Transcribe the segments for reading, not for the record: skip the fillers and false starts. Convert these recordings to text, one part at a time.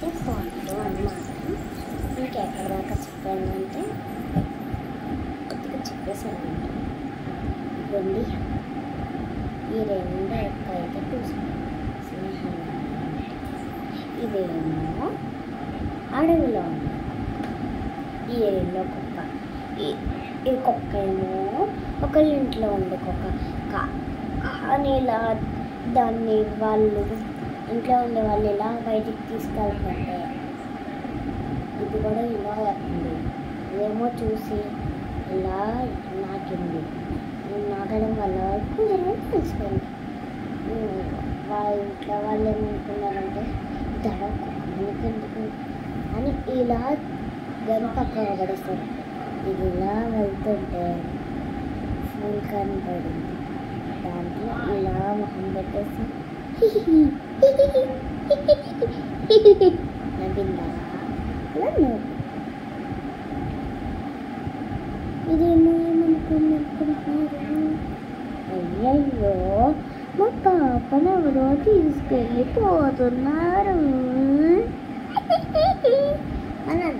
ఇదైతే ఫోటో అన్నమాట. ఇంకెక్కడ దాకా చెప్పానంటే కొద్దిగా చెప్పేసాను. ఇవ్వండి, ఈ రెండు అయితే స్నేహం. ఇదేమో అడవిలో ఉంది. ఈ ఎల్లో కుక్క, ఈ కుక్క ఏమో ఒకళ్ళ ఇంట్లో ఉండే కుక్క. కానీ ఇలా దాన్ని వాళ్ళు ఇంట్లో ఉండే వాళ్ళు ఇలా బయటికి తీసుకెళ్తుంటే ఇది కూడా ఇలా వస్తుంది. ఇదేమో చూసి ఇలా నాకింది. నాకడం వల్ల కొంచెం తెలిసిపోయింది. వాళ్ళ ఇంట్లో వాళ్ళు ఏమనుకున్నారంటే దడ కుక్కఎందుకు అని ఇలా దాన్ని పక్కన పడేస్తారు. ఇది ఇలా వెళ్తుంటే ఫోన్ కనపడింది. దాంట్లో ఇలా మొహం పెట్టేసి నవ్విందా ఇలా నవ్వు. ఇదేమో ఏమనుకుంటున్నారు, అయ్యయ్యో మా పాపను ఎవరో తీసుకెళ్ళిపోతున్నారు అని.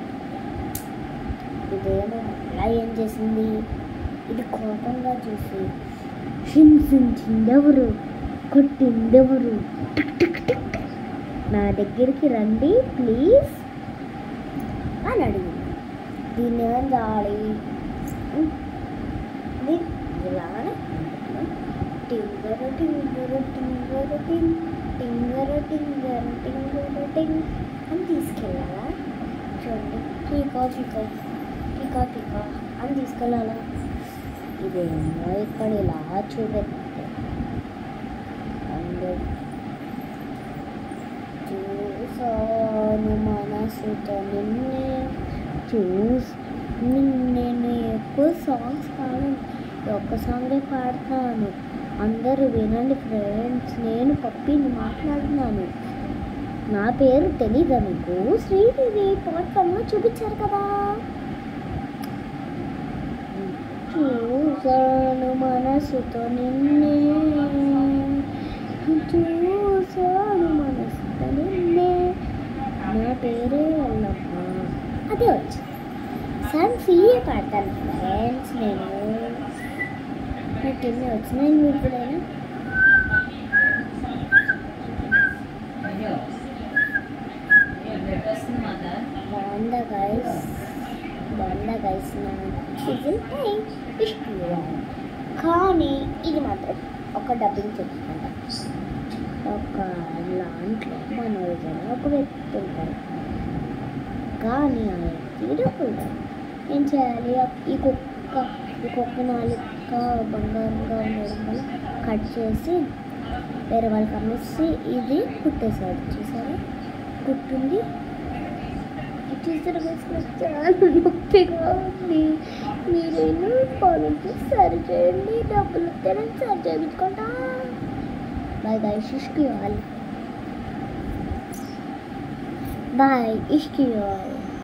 ఇదేమో అలా ఏం చేసింది, ఇది కోపంగా చూసి హింసించిందెవరు, కొట్టిందెవరు, నా దగ్గరికి రండి ప్లీజ్ అని అడిగింది. దీన్ని ఏం చేయాలి, ఇలానే టింగర టింగర టింగర టింగ్ టింగర టింగర టింగర టింగ్ అని తీసుకెళ్ళాలా. చూడండి, పీకా పీకా పీకా పీకా అని తీసుకెళ్ళాలా. ఇదేమో ఇక్కడ ఇలా చూపెట్టే అందరు చూసాను మనసుతో నిన్నే నేను ఎక్కువ సాంగ్స్ పాడను, ఒక్క సాంగే పాడుతున్నాను. అందరూ వినండి ఫ్రెండ్స్, నేను పప్పిని మాట్లాడుతున్నాను. నా పేరు తెలీదా మీకు? శ్రీదేవి పాడ్కాస్ట్లో చూపించారు కదా. చూసాను మనసుతో నిన్నే, చూసాను మనసుతో నిన్నే, నా పేరే అల్లమ్మ. అదే వచ్చింది. సాంగ్స్ ఇవే పాడతాను ఫ్రెండ్స్. నేను నాకు ఎన్ని వచ్చినాయి మీకులైనా. బాగుందా గైస్ నా సీజన్ 5 కానీ ఇది మాత్రం ఒక డబ్బింగ్ చెప్పుకుంటా. ఒక లాంట్లో మనోజన ఒక వ్యక్తి ఉంటారు, కానీ ఆ వ్యక్తి డబ్బుంటారు. ఏం చేయాలి, ఈ కుక్క నాలుక బంగారంగా ఉండడం వల్ల కట్ చేసి వేరే వాళ్ళకి అమ్మేసి ఇది కుట్టేశాడు. చూసారా, కుట్టింది చాలా నొప్పిగా ఉంది. మీరేమో కావాలంటే సరి చేయండి, డబ్బులు వస్తే నేను సరి చేయించుకుంటా. బాయ్ ఇష్కి వాళ్ళు.